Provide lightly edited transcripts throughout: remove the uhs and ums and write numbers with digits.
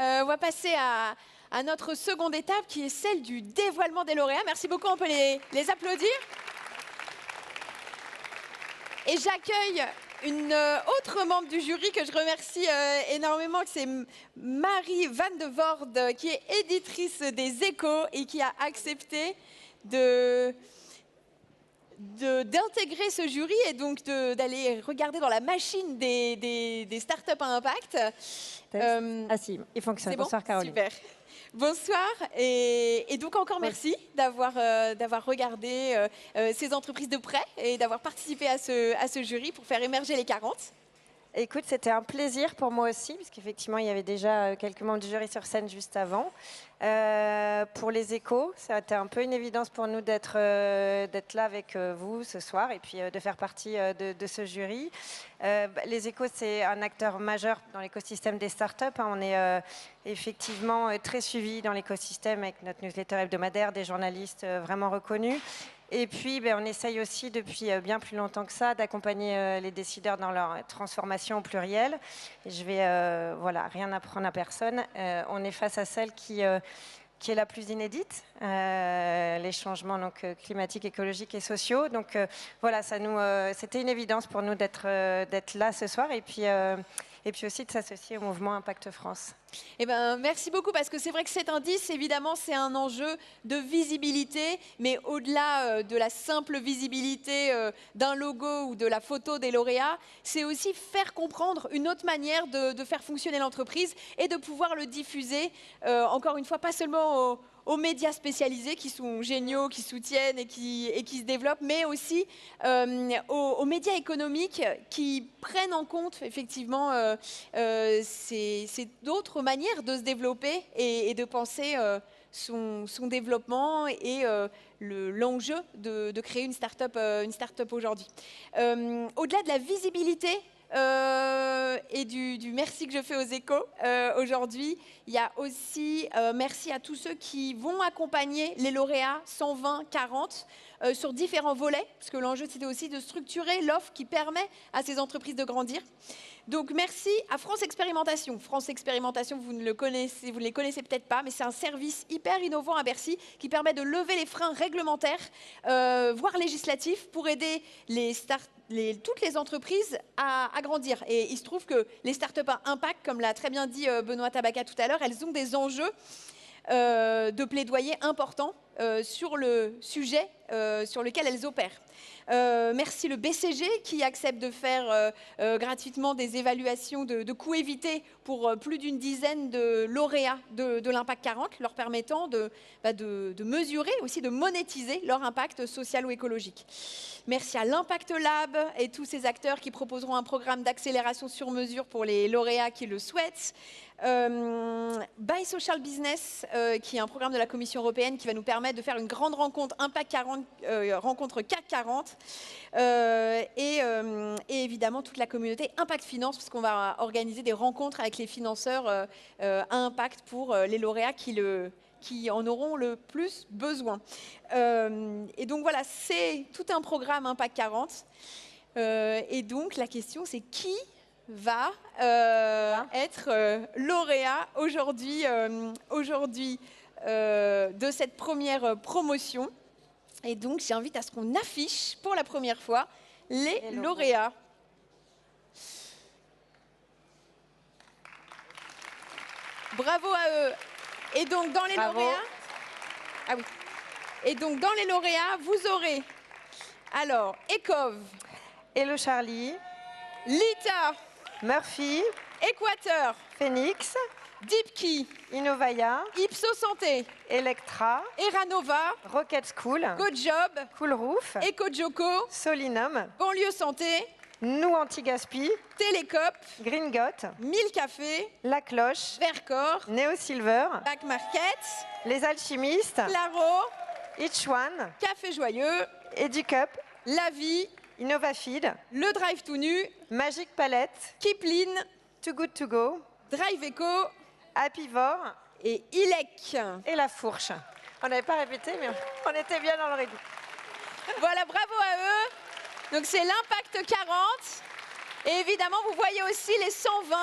On va passer à notre seconde étape qui est celle du dévoilement des lauréats. Merci beaucoup, on peut les applaudir. Et j'accueille une autre membre du jury que je remercie énormément, c'est Marie Van de Voorde, qui est éditrice des Échos et qui a accepté d'intégrer ce jury et donc d'aller regarder dans la machine des startups à impact. Ah si, il fonctionne. Bon, bonsoir Caroline. Super. Bonsoir et donc encore merci d'avoir regardé ces entreprises de près et d'avoir participé à ce jury pour faire émerger les 40. Écoute, c'était un plaisir pour moi aussi, puisqu'effectivement, il y avait déjà quelques membres du jury sur scène juste avant. Pour les Échos, ça a été un peu une évidence pour nous d'être là avec vous ce soir et puis de faire partie de ce jury. Les Échos, c'est un acteur majeur dans l'écosystème des startups. On est effectivement très suivi dans l'écosystème avec notre newsletter hebdomadaire, des journalistes vraiment reconnus. Et puis, on essaye aussi, depuis bien plus longtemps que ça, d'accompagner les décideurs dans leur transformation au pluriel. Et je vais rien apprendre à personne. On est face à celle qui est la plus inédite, les changements climatiques, écologiques et sociaux. Donc voilà, c'était une évidence pour nous d'être là ce soir et puis aussi de s'associer au mouvement Impact France. Eh ben, merci beaucoup parce que c'est vrai que cet indice, évidemment, c'est un enjeu de visibilité, mais au-delà de la simple visibilité d'un logo ou de la photo des lauréats, c'est aussi faire comprendre une autre manière de faire fonctionner l'entreprise et de pouvoir le diffuser, encore une fois, pas seulement aux médias spécialisés qui sont géniaux, qui soutiennent et qui se développent, mais aussi aux médias économiques qui prennent en compte effectivement ces d'autres manières de se développer et de penser son développement et l'enjeu de créer une start-up aujourd'hui. Au-delà de la visibilité et du merci que je fais aux Échos aujourd'hui, il y a aussi merci à tous ceux qui vont accompagner les lauréats 120-40 sur différents volets, parce que l'enjeu c'était aussi de structurer l'offre qui permet à ces entreprises de grandir. Donc merci à France Expérimentation. France Expérimentation, vous ne les connaissez peut-être pas, mais c'est un service hyper innovant à Bercy qui permet de lever les freins réglementaires, voire législatifs, pour aider toutes les entreprises à grandir. Et il se trouve que les startups à impact, comme l'a très bien dit Benoît Tabaka tout à l'heure, elles ont des enjeux de plaidoyer importants sur le sujet sur lequel elles opèrent. Merci le BCG qui accepte de faire gratuitement des évaluations de coûts évités pour plus d'une dizaine de lauréats de l'Impact 40, leur permettant de mesurer, aussi de monétiser leur impact social ou écologique. Merci à l'Impact Lab et tous ces acteurs qui proposeront un programme d'accélération sur mesure pour les lauréats qui le souhaitent. By Social Business, qui est un programme de la Commission européenne qui va nous permettre de faire une grande rencontre Impact 40, rencontre CAC 40, et évidemment toute la communauté Impact Finance, parce qu'on va organiser des rencontres avec les financeurs à impact pour les lauréats qui en auront le plus besoin. Et donc voilà, c'est tout un programme Impact 40. Et donc la question, c'est qui va être lauréat aujourd'hui de cette première promotion. Et donc j'invite à ce qu'on affiche pour la première fois les lauréats. Bravo à eux. Et donc dans les lauréats, et donc dans les lauréats, vous aurez alors Ecov, Hello Charlie, Lita, Murphy, Équateur, Phoenix, Deepkey, Innovaya, Ipso Santé, Electra, Eranova, Rocket School, GoJob, Cool Roof, EcoJoco, Solinum, Banlieue Santé, Nous Anti-Gaspi, Télécop, Green Got, 1000 Cafés, La Cloche, Vercor, Neo Silver, Back Market, Les Alchimistes, Claro, Each One, Café Joyeux, EduCup, La Vie, InnovaFeed, Le Drive Tout Nu, Magic Palette, Kiplin, Too Good To Go, Drive Eco Happyvore et Ilec. et La Fourche. On n'avait pas répété, mais on était bien dans le rythme. Voilà, bravo à eux. Donc c'est l'Impact 40. Et évidemment, vous voyez aussi les 120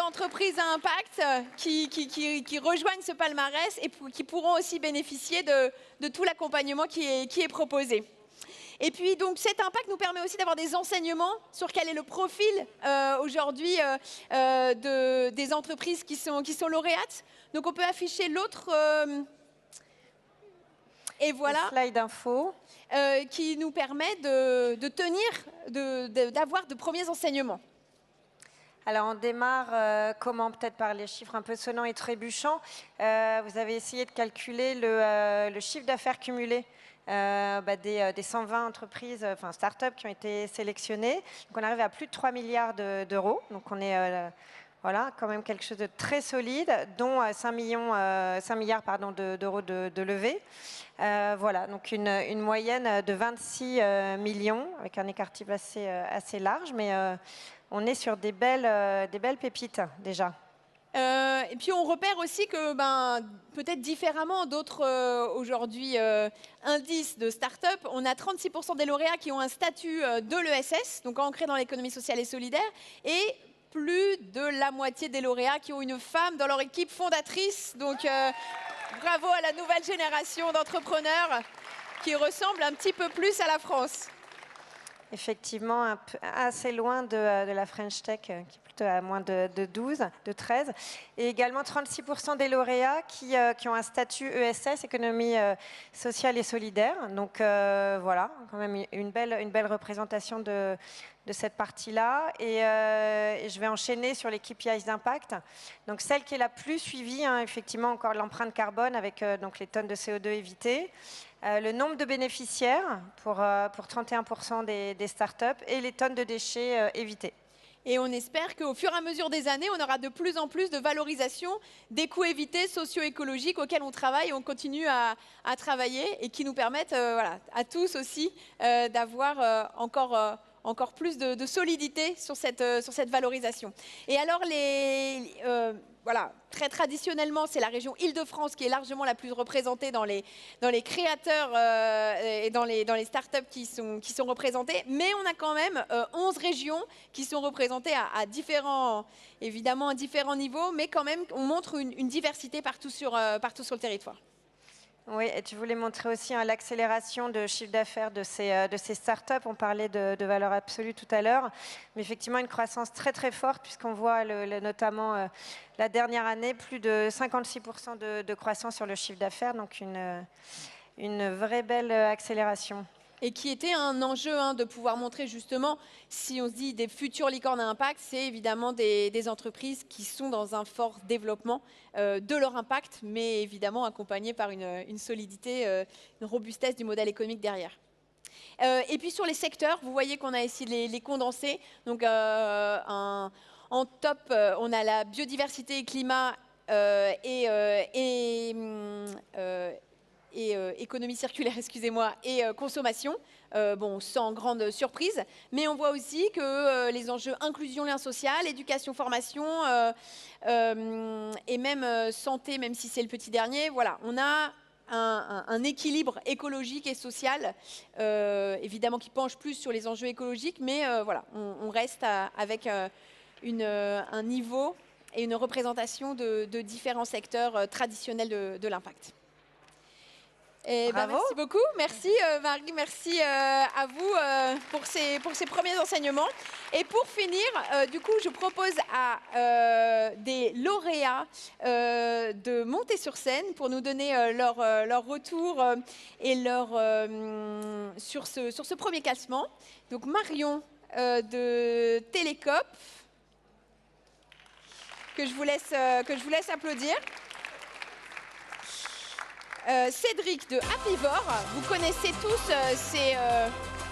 entreprises à impact qui rejoignent ce palmarès et qui pourront aussi bénéficier de tout l'accompagnement qui est proposé. Et puis, donc, cet impact nous permet aussi d'avoir des enseignements sur quel est le profil aujourd'hui des entreprises qui sont lauréates. Donc, on peut afficher l'autre. Et voilà. Le slide info. Qui nous permet d'avoir de premiers enseignements. Alors, on démarre comment peut-être par les chiffres un peu sonnants et trébuchants. Vous avez essayé de calculer le chiffre d'affaires cumulé des 120 entreprises, enfin start-up qui ont été sélectionnées. Donc on arrive à plus de 3 milliards d'euros. Donc on est voilà, quand même quelque chose de très solide, dont 5 milliards d'euros de levée. Voilà, donc une moyenne de 26 millions, avec un écart type assez large, mais on est sur des belles pépites déjà. Et puis on repère aussi que peut-être différemment d'autres aujourd'hui indices de start-up, on a 36% des lauréats qui ont un statut de l'ESS, donc ancré dans l'économie sociale et solidaire, et plus de la moitié des lauréats qui ont une femme dans leur équipe fondatrice. Donc bravo à la nouvelle génération d'entrepreneurs qui ressemble un petit peu plus à la France. Effectivement, assez loin de la French Tech, qui est plutôt à moins de 12, de 13. Et également 36% des lauréats qui ont un statut ESS, économie sociale et solidaire. Donc voilà, quand même une belle représentation de cette partie-là. Et je vais enchaîner sur les KPIs d'impact. Donc celle qui est la plus suivie, effectivement, encore l'empreinte carbone avec donc les tonnes de CO2 évitées. Le nombre de bénéficiaires pour 31% des startups et les tonnes de déchets évitées. Et on espère qu'au fur et à mesure des années, on aura de plus en plus de valorisation des coûts évités socio-écologiques auxquels on travaille et on continue à travailler et qui nous permettent voilà, à tous aussi d'avoir encore plus de solidité sur cette valorisation. Et alors, voilà, très traditionnellement, c'est la région Île-de-France qui est largement la plus représentée dans les créateurs et dans les startups qui sont représentées. Mais on a quand même 11 régions qui sont représentées à différents niveaux, mais quand même, on montre une diversité partout sur le territoire. Oui, et tu voulais montrer aussi l'accélération de chiffre d'affaires de ces startups. On parlait de valeur absolue tout à l'heure, mais effectivement une croissance très très forte puisqu'on voit notamment la dernière année plus de 56% de croissance sur le chiffre d'affaires, donc une vraie belle accélération. Et qui était un enjeu de pouvoir montrer justement, si on se dit des futures licornes à impact, c'est évidemment des entreprises qui sont dans un fort développement de leur impact, mais évidemment accompagnées par une solidité, une robustesse du modèle économique derrière. Et puis sur les secteurs, vous voyez qu'on a essayé de les condenser. Donc en top, on a la biodiversité et climat économie circulaire, excusez-moi, et consommation, bon, sans grande surprise. Mais on voit aussi que les enjeux inclusion, lien social, éducation, formation et même santé, même si c'est le petit dernier, voilà, on a un équilibre écologique et social, évidemment qui penche plus sur les enjeux écologiques, mais voilà, on reste avec un niveau et une représentation de différents secteurs traditionnels de l'impact. Merci beaucoup, merci Marie, merci à vous pour ces premiers enseignements. Et pour finir, du coup, je propose à des lauréats de monter sur scène pour nous donner leur retour et sur ce premier classement. Donc Marion de Télécope, que je vous laisse applaudir. Cédric de Apivore, vous connaissez tous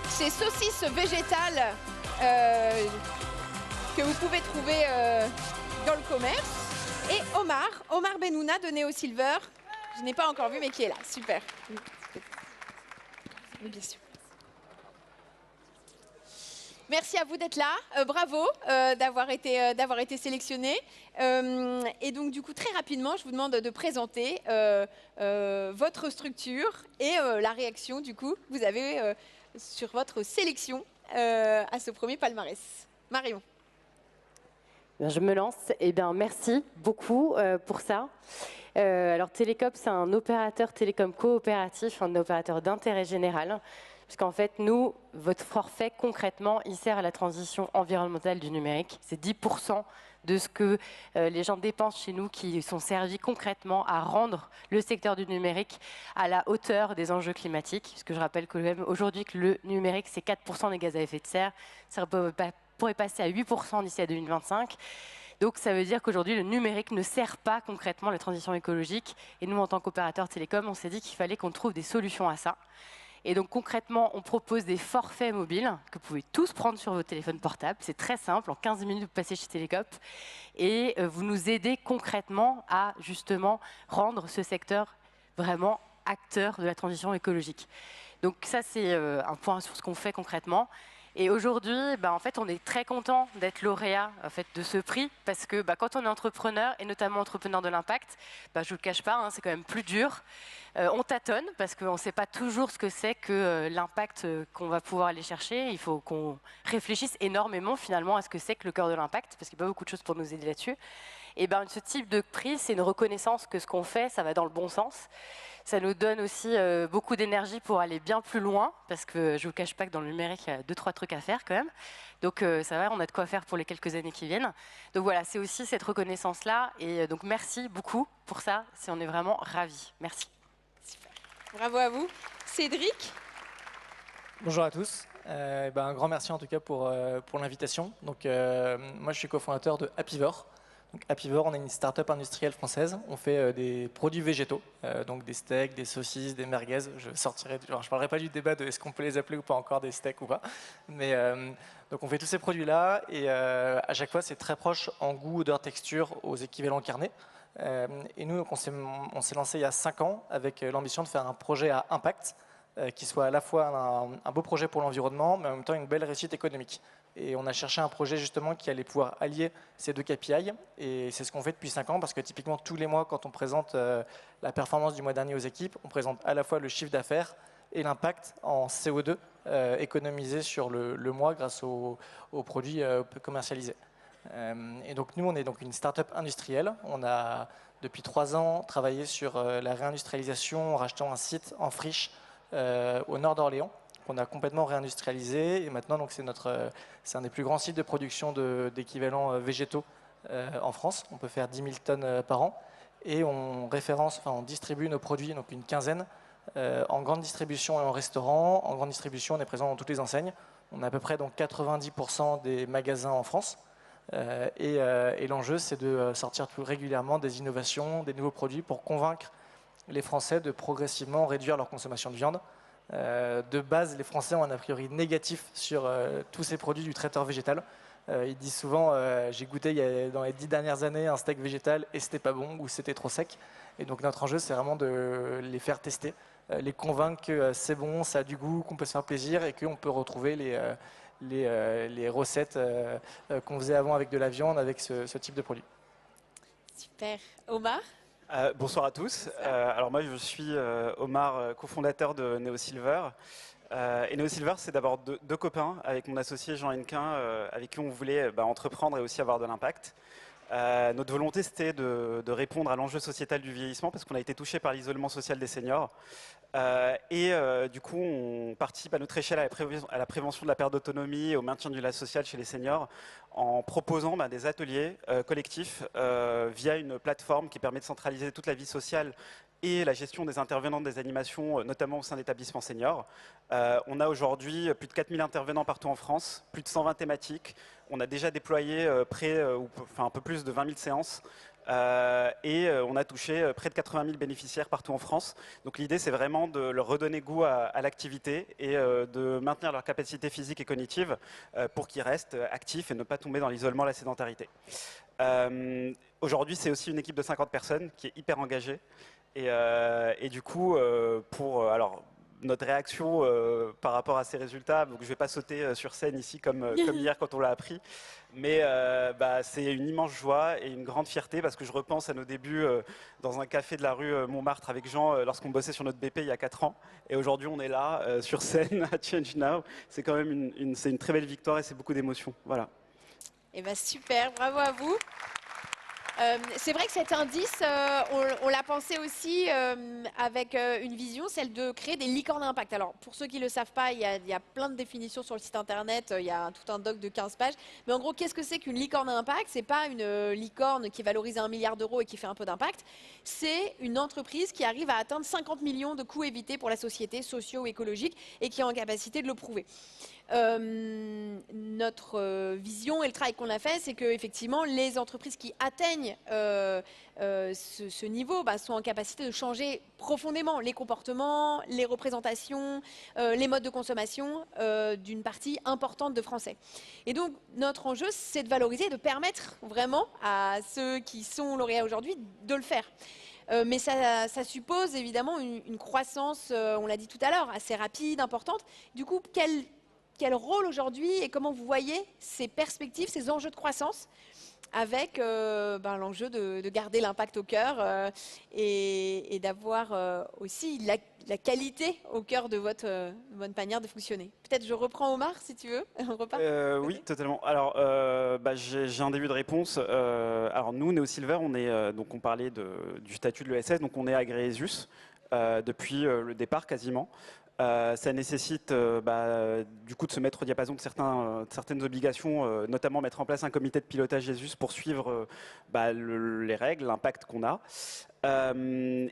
ces saucisses végétales que vous pouvez trouver dans le commerce. Et Omar Benouna de Neo Silver, je n'ai pas encore vu mais qui est là, super. Bien sûr. Merci à vous d'être là, bravo d'avoir été sélectionné. Et donc du coup très rapidement, je vous demande de présenter votre structure et la réaction du coup que vous avez sur votre sélection à ce premier palmarès. Marion. Je me lance. Eh bien, merci beaucoup pour ça. Alors, Télécoop, c'est un opérateur télécom coopératif, un opérateur d'intérêt général. Puisqu'en fait, nous, votre forfait, concrètement, il sert à la transition environnementale du numérique. C'est 10% de ce que les gens dépensent chez nous qui sont servis concrètement à rendre le secteur du numérique à la hauteur des enjeux climatiques. Puisque je rappelle que même aujourd'hui que le numérique, c'est 4% des gaz à effet de serre. Ça pourrait passer à 8% d'ici à 2025. Donc ça veut dire qu'aujourd'hui, le numérique ne sert pas concrètement la transition écologique. Et nous, en tant qu'opérateur télécom, on s'est dit qu'il fallait qu'on trouve des solutions à ça. Et donc concrètement, on propose des forfaits mobiles que vous pouvez tous prendre sur vos téléphones portables. C'est très simple, en 15 minutes, vous passez chez Télécoop. Et vous nous aidez concrètement à justement rendre ce secteur vraiment acteur de la transition écologique. Donc ça, c'est un point sur ce qu'on fait concrètement. Et aujourd'hui, en fait, on est très content d'être lauréat en fait, de ce prix parce que quand on est entrepreneur et notamment entrepreneur de l'impact, je ne vous le cache pas, c'est quand même plus dur. On tâtonne parce qu'on ne sait pas toujours ce que c'est que l'impact qu'on va pouvoir aller chercher. Il faut qu'on réfléchisse énormément finalement à ce que c'est que le cœur de l'impact parce qu'il n'y a pas beaucoup de choses pour nous aider là-dessus. Et ce type de prix, c'est une reconnaissance que ce qu'on fait, ça va dans le bon sens. Ça nous donne aussi beaucoup d'énergie pour aller bien plus loin, parce que je ne vous cache pas que dans le numérique, il y a 2-3 trucs à faire quand même. Donc ça va, on a de quoi faire pour les quelques années qui viennent. Donc voilà, c'est aussi cette reconnaissance-là. Et donc merci beaucoup pour ça, on est vraiment ravis. Merci. Super. Bravo à vous. Cédric. Bonjour à tous. Un grand merci en tout cas pour l'invitation. Donc moi je suis cofondateur de Happyvore. Donc, Happyvore, on est une start-up industrielle française. On fait des produits végétaux, donc des steaks, des saucisses, des merguez. Je ne parlerai pas du débat de est-ce qu'on peut les appeler ou pas encore des steaks ou pas. Mais donc on fait tous ces produits-là et à chaque fois c'est très proche en goût, odeur, texture aux équivalents carnés. Et nous, on s'est lancé il y a 5 ans avec l'ambition de faire un projet à impact qui soit à la fois un beau projet pour l'environnement, mais en même temps une belle réussite économique. Et on a cherché un projet justement qui allait pouvoir allier ces deux KPI. Et c'est ce qu'on fait depuis 5 ans, parce que typiquement tous les mois, quand on présente la performance du mois dernier aux équipes, on présente à la fois le chiffre d'affaires et l'impact en CO2 économisé sur le mois grâce aux produits commercialisés. Et donc nous, on est donc une start-up industrielle. On a depuis 3 ans travaillé sur la réindustrialisation en rachetant un site en friche au nord d'Orléans, qu'on a complètement réindustrialisé. Et maintenant, donc, c'est un des plus grands sites de production d'équivalents végétaux en France. On peut faire 10 000 tonnes par an. Et on distribue nos produits, donc une quinzaine, en grande distribution et en restaurant. En grande distribution, on est présent dans toutes les enseignes. On a à peu près donc 90% des magasins en France. Et l'enjeu, c'est de sortir plus régulièrement des innovations, des nouveaux produits pour convaincre les Français de progressivement réduire leur consommation de viande. De base, les Français ont un a priori négatif sur tous ces produits du traiteur végétal. Ils disent souvent j'ai goûté dans les 10 dernières années un steak végétal et c'était pas bon ou c'était trop sec. Et donc notre enjeu, c'est vraiment de les faire tester, les convaincre que c'est bon, ça a du goût, qu'on peut se faire plaisir et qu'on peut retrouver les recettes qu'on faisait avant avec de la viande, avec ce type de produit. Super. Omar. Bonsoir à tous. Alors moi je suis Omar, cofondateur de NeoSilver. Et NeoSilver, c'est d'abord deux copains avec mon associé Jean Hennequin, avec qui on voulait entreprendre et aussi avoir de l'impact. Notre volonté, c'était de répondre à l'enjeu sociétal du vieillissement parce qu'on a été touché par l'isolement social des seniors. Du coup, on participe à notre échelle à la prévention de la perte d'autonomie et au maintien du lien social chez les seniors en proposant des ateliers collectifs via une plateforme qui permet de centraliser toute la vie sociale et la gestion des intervenants des animations, notamment au sein d'établissements seniors. On a aujourd'hui plus de 4000 intervenants partout en France, plus de 120 thématiques. On a déjà déployé un peu plus de 20 000 séances. On a touché près de 80 000 bénéficiaires partout en France. Donc l'idée, c'est vraiment de leur redonner goût à l'activité et de maintenir leur capacité physique et cognitive pour qu'ils restent actifs et ne pas tomber dans l'isolement, la sédentarité. Aujourd'hui, c'est aussi une équipe de 50 personnes qui est hyper engagée. Et du coup, notre réaction par rapport à ces résultats, donc je ne vais pas sauter sur scène ici comme hier quand on l'a appris, mais c'est une immense joie et une grande fierté parce que je repense à nos débuts dans un café de la rue Montmartre avec Jean lorsqu'on bossait sur notre BP il y a 4 ans. Et aujourd'hui, on est là sur scène à Change Now. C'est quand même une très belle victoire et c'est beaucoup d'émotions. Voilà. Eh ben super, bravo à vous. C'est vrai que cet indice, on l'a pensé aussi avec une vision, celle de créer des licornes à impact. Alors, pour ceux qui ne le savent pas, il y a plein de définitions sur le site internet, il y a tout un doc de 15 pages. Mais en gros, qu'est-ce que c'est qu'une licorne à impact? Ce n'est pas une licorne qui est valorisée à 1 milliard d'euros et qui fait un peu d'impact. C'est une entreprise qui arrive à atteindre 50 millions de coûts évités pour la société, socio-écologique, et qui est en capacité de le prouver. Notre vision et le travail qu'on a fait, c'est que effectivement, les entreprises qui atteignent ce niveau sont en capacité de changer profondément les comportements, les représentations, les modes de consommation d'une partie importante de Français. Et donc, notre enjeu, c'est de valoriser et de permettre vraiment à ceux qui sont lauréats aujourd'hui de le faire. Mais ça suppose évidemment une croissance, on l'a dit tout à l'heure, assez rapide, importante. Du coup, quel rôle aujourd'hui et comment vous voyez ces perspectives, ces enjeux de croissance avec l'enjeu de garder l'impact au cœur et d'avoir aussi la qualité au cœur de votre manière de fonctionner. Peut-être je reprends Omar si tu veux. On repart. Oui, totalement. Alors, j'ai un début de réponse. Alors nous, NeoSilver, on parlait du statut de l'ESS, donc on est agréé ESUS depuis le départ quasiment. Ça nécessite du coup de se mettre au diapason de certaines obligations, notamment mettre en place un comité de pilotage ESUS pour suivre les règles, l'impact qu'on a.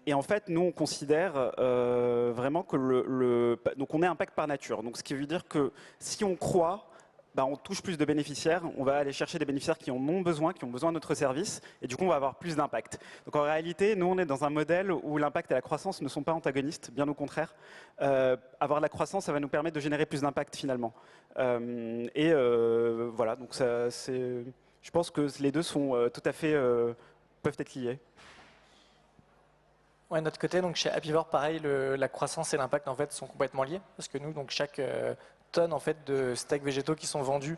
Et en fait, nous, on considère vraiment que donc on est impact par nature. Donc, ce qui veut dire que si on croit, on touche plus de bénéficiaires, on va aller chercher des bénéficiaires qui en ont besoin, qui ont besoin de notre service, et du coup, on va avoir plus d'impact. Donc, en réalité, nous, on est dans un modèle où l'impact et la croissance ne sont pas antagonistes, bien au contraire. Avoir de la croissance, ça va nous permettre de générer plus d'impact, finalement. Voilà, donc je pense que les deux sont tout à fait peuvent être liés. Ouais, de notre côté, donc chez Apivore, pareil, la croissance et l'impact en fait sont complètement liés, parce que nous, donc chaque tonnes en fait de steaks végétaux qui sont vendus,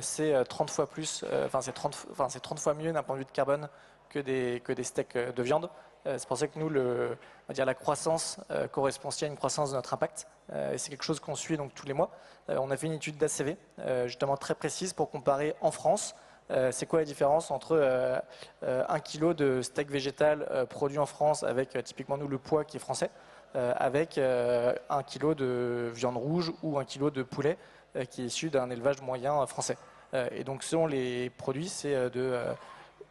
c'est 30 fois plus, c'est 30 fois mieux d'un point de vue de carbone que des steaks de viande. C'est pour ça que nous, on va dire la croissance correspond aussi à une croissance de notre impact. Et c'est quelque chose qu'on suit donc tous les mois. On a fait une étude d'ACV, justement très précise pour comparer en France. C'est quoi la différence entre 1 kg de steak végétal produit en France avec typiquement nous le poids qui est français, avec 1 kg de viande rouge ou 1 kg de poulet qui est issu d'un élevage moyen français. Et donc selon les produits,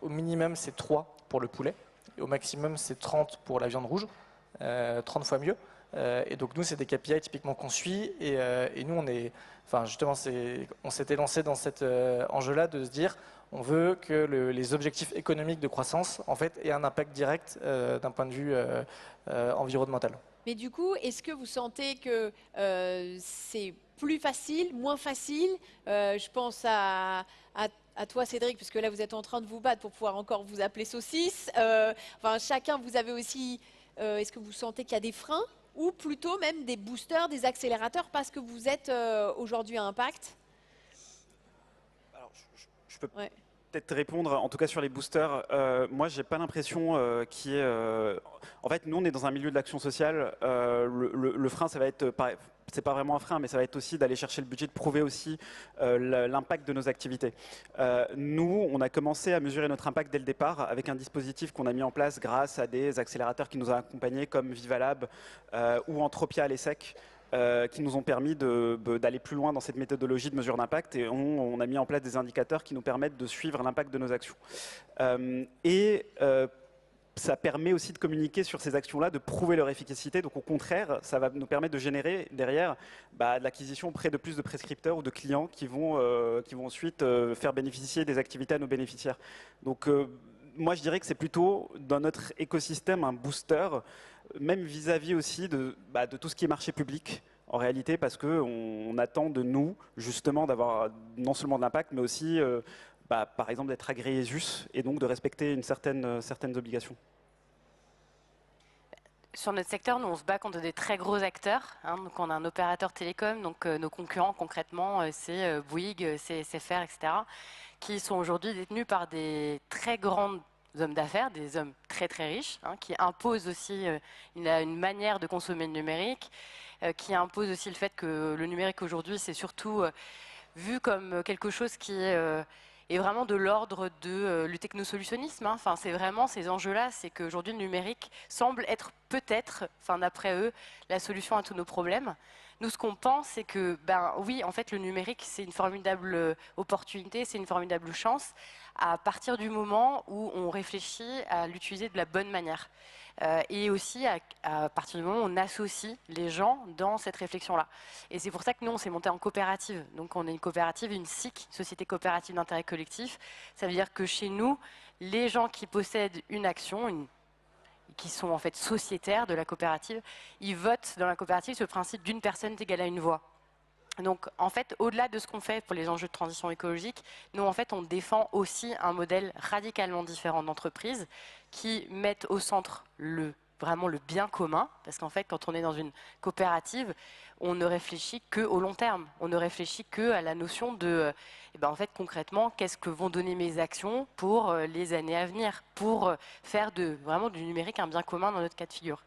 au minimum c'est 3 pour le poulet, et au maximum c'est 30 pour la viande rouge, 30 fois mieux. Et donc nous c'est des KPI typiquement qu'on suit et nous on s'était lancé dans cet enjeu-là de se dire on veut que les objectifs économiques de croissance en fait aient un impact direct d'un point de vue environnemental. Mais du coup, est-ce que vous sentez que c'est plus facile, moins facile? Je pense à toi, Cédric, parce que là, vous êtes en train de vous battre pour pouvoir encore vous appeler saucisse. Chacun, vous avez aussi... est-ce que vous sentez qu'il y a des freins ou plutôt même des boosters, des accélérateurs parce que vous êtes aujourd'hui à impact? Alors, je peux peut-être répondre, en tout cas sur les boosters. Moi, j'ai pas l'impression qu'il y ait... En fait, nous, on est dans un milieu de l'action sociale. Le frein, ça va être... C'est pas vraiment un frein, mais ça va être aussi d'aller chercher le budget, de prouver aussi l'impact de nos activités. Nous, on a commencé à mesurer notre impact dès le départ avec un dispositif qu'on a mis en place grâce à des accélérateurs qui nous ont accompagnés comme Vivalab ou Entropia à l'ESSEC, qui nous ont permis d'aller plus loin dans cette méthodologie de mesure d'impact, et on a mis en place des indicateurs qui nous permettent de suivre l'impact de nos actions. Ça permet aussi de communiquer sur ces actions-là, de prouver leur efficacité. Donc au contraire, ça va nous permettre de générer derrière de l'acquisition auprès de plus de prescripteurs ou de clients qui vont ensuite faire bénéficier des activités à nos bénéficiaires. Donc moi je dirais que c'est plutôt dans notre écosystème un booster, même vis-à-vis aussi de tout ce qui est marché public. En réalité, parce qu'on attend de nous justement d'avoir non seulement de l'impact, mais aussi par exemple d'être agréé ESUS et donc de respecter certaines obligations. Sur notre secteur, nous on se bat contre des très gros acteurs. Donc on a un opérateur télécom, donc nos concurrents concrètement, c'est Bouygues, c'est SFR, etc., qui sont aujourd'hui détenus par des très grands hommes d'affaires, des hommes très très riches, qui imposent aussi une manière de consommer le numérique, qui imposent aussi le fait que le numérique aujourd'hui c'est surtout vu comme quelque chose qui est est vraiment de l'ordre de le technosolutionnisme. Enfin, c'est vraiment ces enjeux-là, c'est qu'aujourd'hui le numérique semble être peut-être, enfin d'après eux, la solution à tous nos problèmes. Nous, ce qu'on pense, c'est que, ben oui, en fait, le numérique, c'est une formidable opportunité, c'est une formidable chance, à partir du moment où on réfléchit à l'utiliser de la bonne manière. Et aussi à partir du moment où on associe les gens dans cette réflexion-là. Et c'est pour ça que nous, on s'est monté en coopérative. Donc, on est une coopérative, une SIC, Société coopérative d'intérêt collectif. Ça veut dire que chez nous, les gens qui possèdent une action, qui sont en fait sociétaires de la coopérative, ils votent dans la coopérative ce principe d'une personne est égale à une voix. Donc, en fait, au-delà de ce qu'on fait pour les enjeux de transition écologique, nous, en fait, on défend aussi un modèle radicalement différent d'entreprise qui mettent au centre vraiment le bien commun. Parce qu'en fait, quand on est dans une coopérative, on ne réfléchit qu'au long terme. On ne réfléchit qu'à la notion de, en fait, concrètement, qu'est-ce que vont donner mes actions pour les années à venir, pour faire vraiment du numérique un bien commun dans notre cas de figure.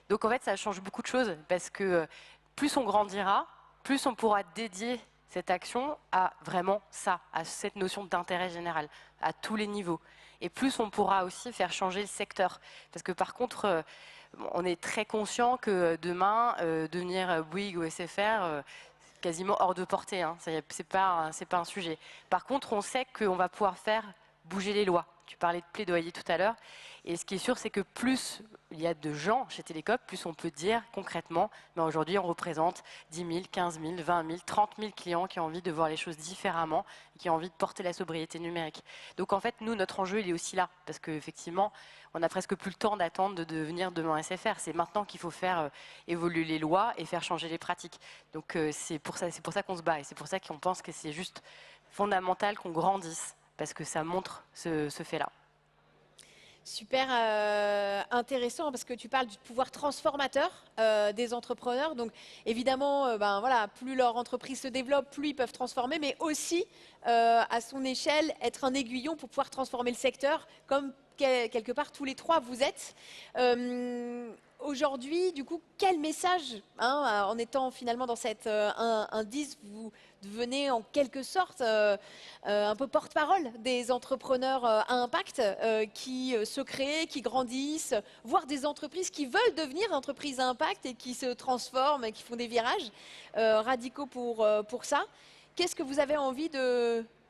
Donc, en fait, ça change beaucoup de choses parce que plus on grandira, plus on pourra dédier cette action à vraiment ça, à cette notion d'intérêt général, à tous les niveaux. Et plus on pourra aussi faire changer le secteur. Parce que par contre, on est très conscient que demain, devenir Bouygues ou SFR, c'est quasiment hors de portée. Hein. C'est pas un sujet. Par contre, on sait qu'on va pouvoir faire bouger les lois. Tu parlais de plaidoyer tout à l'heure. Et ce qui est sûr, c'est que plus il y a de gens chez Télécope, plus on peut dire concrètement, mais aujourd'hui on représente 10 000, 15 000, 20 000, 30 000 clients qui ont envie de voir les choses différemment et qui ont envie de porter la sobriété numérique. Donc en fait, nous, notre enjeu, il est aussi là, parce qu'effectivement, on n'a presque plus le temps d'attendre de devenir demain SFR. C'est maintenant qu'il faut faire évoluer les lois et faire changer les pratiques. Donc c'est pour ça qu'on se bat et c'est pour ça qu'on pense que c'est juste fondamental qu'on grandisse, parce que ça montre ce fait-là. Super intéressant parce que tu parles du pouvoir transformateur des entrepreneurs. Donc évidemment, voilà, plus leur entreprise se développe, plus ils peuvent transformer, mais aussi à son échelle être un aiguillon pour pouvoir transformer le secteur, comme quelque part tous les trois vous êtes. Aujourd'hui, du coup, quel message, en étant finalement dans cet indice, vous devenez en quelque sorte un peu porte-parole des entrepreneurs à impact qui se créent, qui grandissent, voire des entreprises qui veulent devenir entreprises à impact et qui se transforment et qui font des virages radicaux pour ça. Qu'est-ce que vous avez envie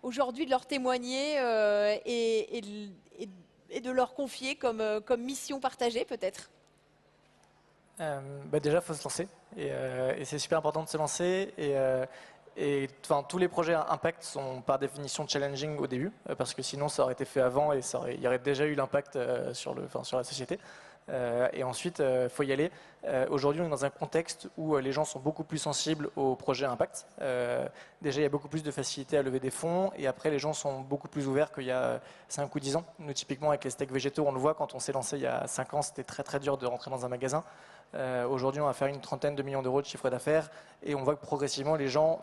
aujourd'hui de leur témoigner et de leur confier comme mission partagée peut-être ? Déjà, il faut se lancer et c'est super important de se lancer. Et tous les projets à impact sont par définition challenging au début, parce que sinon ça aurait été fait avant et il y aurait déjà eu l'impact sur la société. Et ensuite, il faut y aller. Aujourd'hui, on est dans un contexte où les gens sont beaucoup plus sensibles aux projets à impact. Déjà, il y a beaucoup plus de facilité à lever des fonds, et après, les gens sont beaucoup plus ouverts qu'il y a 5 ou 10 ans. Nous, typiquement, avec les steaks végétaux, on le voit, quand on s'est lancé il y a 5 ans, c'était très très dur de rentrer dans un magasin. Aujourd'hui, on va faire une trentaine de millions d'euros de chiffre d'affaires, et on voit que progressivement, les gens,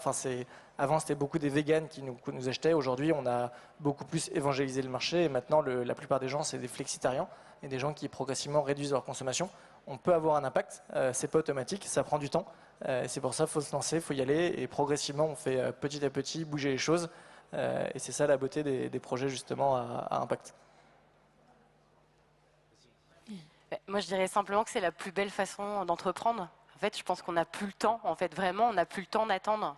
avant, c'était beaucoup des véganes qui nous achetaient. Aujourd'hui, on a beaucoup plus évangélisé le marché, et maintenant, la plupart des gens, c'est des flexitariens et des gens qui progressivement réduisent leur consommation. On peut avoir un impact, c'est pas automatique, ça prend du temps. C'est pour ça qu'il faut se lancer, il faut y aller, et progressivement, on fait petit à petit bouger les choses. Et c'est ça la beauté des projets justement à impact. Moi, je dirais simplement que c'est la plus belle façon d'entreprendre. En fait, je pense qu'on n'a plus le temps. En fait, vraiment, on n'a plus le temps d'attendre.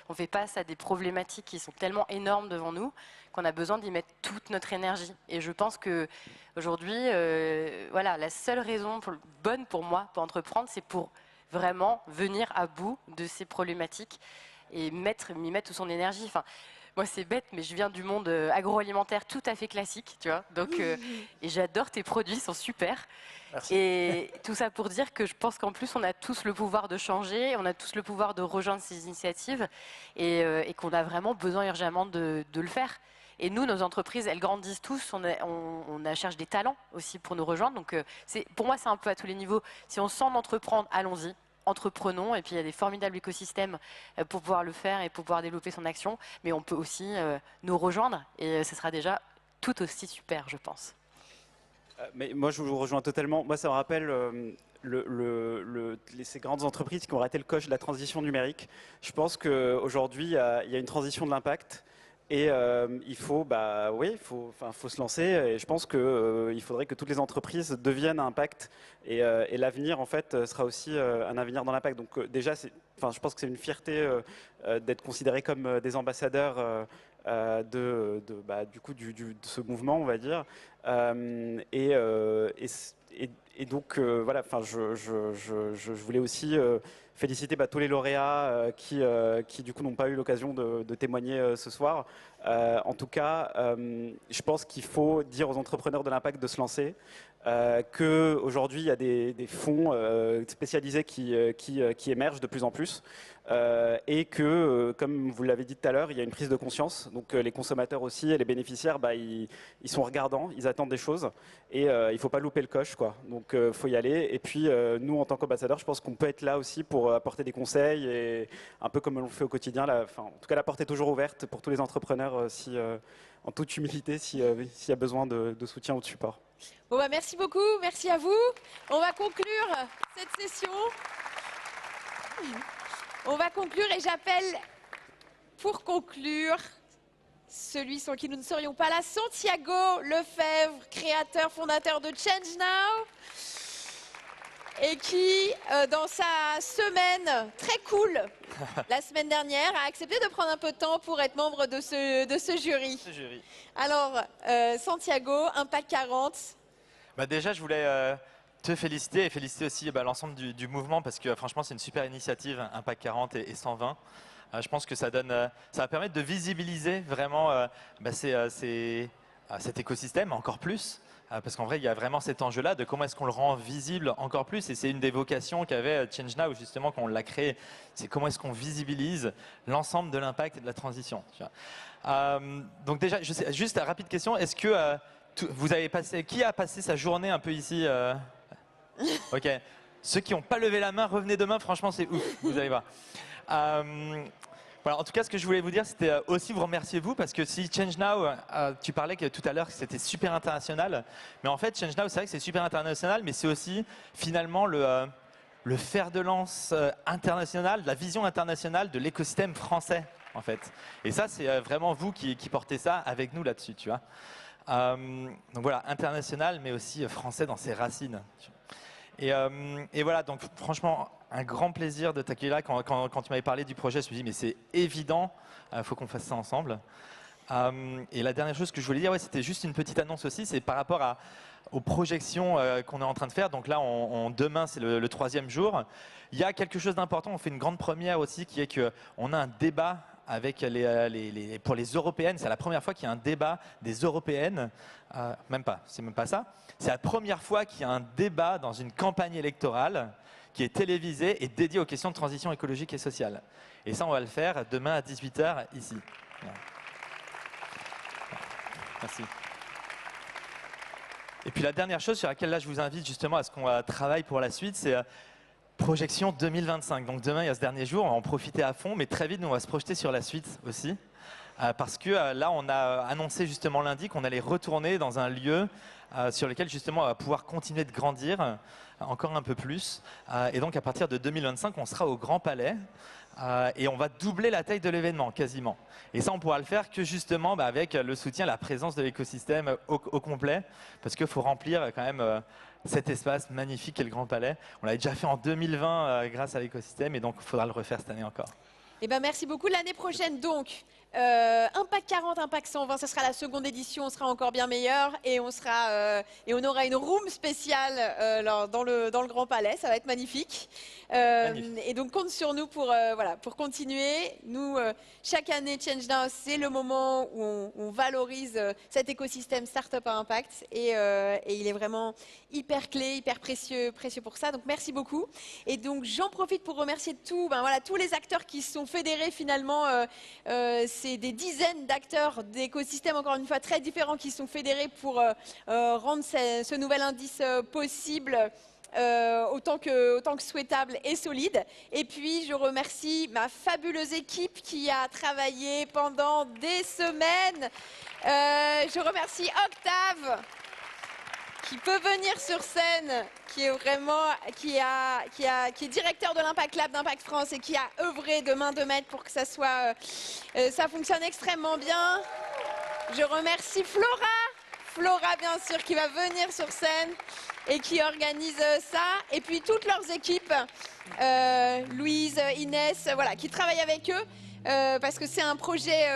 On fait face à des problématiques qui sont tellement énormes devant nous qu'on a besoin d'y mettre toute notre énergie. Et je pense que aujourd'hui, voilà, la seule raison bonne pour moi pour entreprendre, c'est pour vraiment venir à bout de ces problématiques et m'y mettre toute son énergie. Enfin, moi, c'est bête, mais je viens du monde agroalimentaire tout à fait classique, tu vois. Donc, et j'adore tes produits, ils sont super. Merci. Et tout ça pour dire que je pense qu'en plus, on a tous le pouvoir de changer, on a tous le pouvoir de rejoindre ces initiatives et qu'on a vraiment besoin urgemment de le faire. Et nous, nos entreprises, elles grandissent tous, on cherche des talents aussi pour nous rejoindre. Donc, pour moi, c'est un peu à tous les niveaux. Si on sent d'entreprendre, allons-y. Entreprenons, et puis il y a des formidables écosystèmes pour pouvoir le faire et pour pouvoir développer son action, mais on peut aussi nous rejoindre et ce sera déjà tout aussi super, je pense. Mais moi, je vous rejoins totalement. Moi, ça me rappelle ces grandes entreprises qui ont raté le coche de la transition numérique. Je pense qu'aujourd'hui, il y a une transition de l'impact. Et il faut, faut se lancer. Et je pense qu'il faudrait que toutes les entreprises deviennent à impact. Et l'avenir, en fait, sera aussi un avenir dans l'impact. Donc déjà, je pense que c'est une fierté d'être considérés comme des ambassadeurs de ce mouvement, on va dire. Et donc, voilà, je voulais aussi féliciter tous les lauréats qui du coup, n'ont pas eu l'occasion de témoigner ce soir. En tout cas, je pense qu'il faut dire aux entrepreneurs de l'impact de se lancer. Qu'aujourd'hui, il y a des fonds spécialisés qui émergent de plus en plus. Et que, comme vous l'avez dit tout à l'heure, il y a une prise de conscience. Donc les consommateurs aussi et les bénéficiaires, ils sont regardants, ils attendent des choses. Et il ne faut pas louper le coche, quoi. Donc il faut y aller. Et puis nous, en tant qu'ambassadeurs, je pense qu'on peut être là aussi pour apporter des conseils. Et un peu comme on le fait au quotidien. En tout cas, la porte est toujours ouverte pour tous les entrepreneurs, en toute humilité, s'il y a besoin de soutien ou de support. Bon, merci beaucoup, merci à vous. On va conclure cette session. On va conclure et j'appelle, pour conclure, celui sans qui nous ne serions pas là, Santiago Lefebvre, créateur, fondateur de Change Now, et qui, dans sa semaine très cool, la semaine dernière, a accepté de prendre un peu de temps pour être membre de ce jury. Alors, Santiago, Impact 40. Déjà, je voulais te féliciter et féliciter aussi l'ensemble du mouvement parce que franchement, c'est une super initiative, Impact 40 et 120. Je pense que ça va permettre de visibiliser vraiment cet écosystème encore plus. Parce qu'en vrai, il y a vraiment cet enjeu-là de comment est-ce qu'on le rend visible encore plus. Et c'est une des vocations qu'avait Change Now, justement, quand on l'a créé. C'est comment est-ce qu'on visibilise l'ensemble de l'impact et de la transition. Donc déjà, juste une rapide question, est-ce que qui a passé sa journée un peu ici Ok. Ceux qui n'ont pas levé la main, revenez demain. Franchement, c'est ouf. Vous allez voir. Voilà, en tout cas, ce que je voulais vous dire, c'était aussi vous remercier vous, parce que si Change Now, tu parlais tout à l'heure que c'était super international, mais en fait, Change Now, c'est vrai que c'est super international, mais c'est aussi finalement le fer de lance international, la vision internationale de l'écosystème français, en fait. Et ça, c'est vraiment vous qui portez ça avec nous là-dessus, tu vois. Donc voilà, international, mais aussi français dans ses racines. Et voilà, donc franchement, un grand plaisir de t'accueillir là. Quand tu m'avais parlé du projet, je me suis dit, mais c'est évident, il faut qu'on fasse ça ensemble. Et la dernière chose que je voulais dire, c'était juste une petite annonce aussi, c'est par rapport aux projections qu'on est en train de faire. Donc là, demain, c'est le 3e jour. Il y a quelque chose d'important, on fait une grande première aussi, qui est qu'on a un débat avec pour les européennes. C'est la première fois qu'il y a un débat des européennes. C'est même pas ça. C'est la première fois qu'il y a un débat dans une campagne électorale qui est télévisée et dédiée aux questions de transition écologique et sociale. Et ça, on va le faire demain à 18 h ici. Merci. Et puis la dernière chose sur laquelle là, je vous invite justement à ce qu'on travaille pour la suite, c'est projection 2025. Donc demain, il y a ce dernier jour, on va en profiter à fond, mais très vite, nous, on va se projeter sur la suite aussi. Parce que là, on a annoncé justement lundi qu'on allait retourner dans un lieu sur lequel justement on va pouvoir continuer de grandir encore un peu plus. Et donc à partir de 2025, on sera au Grand Palais et on va doubler la taille de l'événement quasiment. Et ça, on pourra le faire que justement avec le soutien, la présence de l'écosystème au complet, parce qu'il faut remplir quand même cet espace magnifique qu'est le Grand Palais. On l'avait déjà fait en 2020 grâce à l'écosystème et donc il faudra le refaire cette année encore. Merci beaucoup. L'année prochaine, donc, Impact 40, Impact 120, ce sera la seconde édition, on sera encore bien meilleur et on aura une room spéciale dans le Grand Palais, ça va être magnifique. Et donc compte sur nous pour continuer. Nous, chaque année, Change Now, c'est le moment où on valorise cet écosystème Startup à Impact et il est vraiment hyper clé, hyper précieux pour ça. Donc merci beaucoup. Et donc j'en profite pour remercier tous les acteurs qui se sont fédérés finalement. C'est des dizaines d'acteurs d'écosystèmes, encore une fois, très différents qui sont fédérés pour rendre ce nouvel indice possible autant que souhaitable et solide. Et puis, je remercie ma fabuleuse équipe qui a travaillé pendant des semaines. Je remercie Octave qui peut venir sur scène, qui est vraiment, qui est directeur de l'Impact Lab d'Impact France et qui a œuvré de main de maître pour que ça soit, ça fonctionne extrêmement bien. Je remercie Flora bien sûr qui va venir sur scène et qui organise ça, et puis toutes leurs équipes, Louise, Inès, voilà, qui travaillent avec eux. Parce que c'est un projet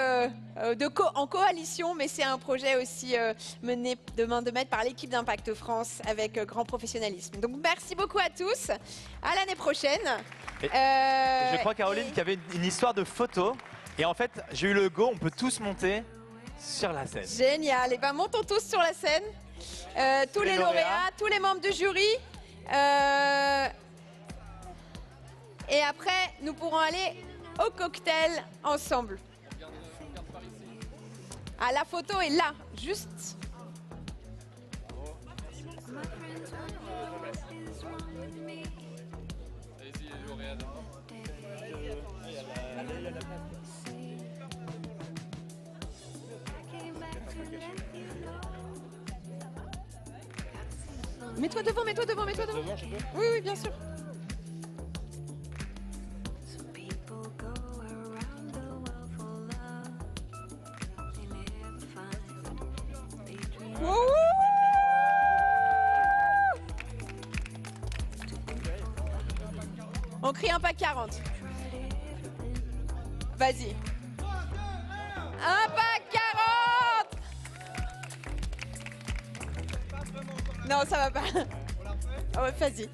en coalition, mais c'est un projet aussi mené de main de maître par l'équipe d'Impact France avec grand professionnalisme. Donc merci beaucoup à tous, à l'année prochaine. Je crois, Caroline, qu'il y avait une histoire de photo, et en fait j'ai eu le go, on peut tous monter sur la scène. Génial, et ben montons tous sur la scène, tous les lauréats, tous les membres du jury. Et après, nous pourrons aller au cocktail ensemble. Ah, la photo est là, juste. Mets-toi devant, mets-toi devant, mets-toi devant. Oui, oui, bien sûr. On crie Impact 40. Vas-y. Impact 40. Non, ça va pas. Oh, vas-y.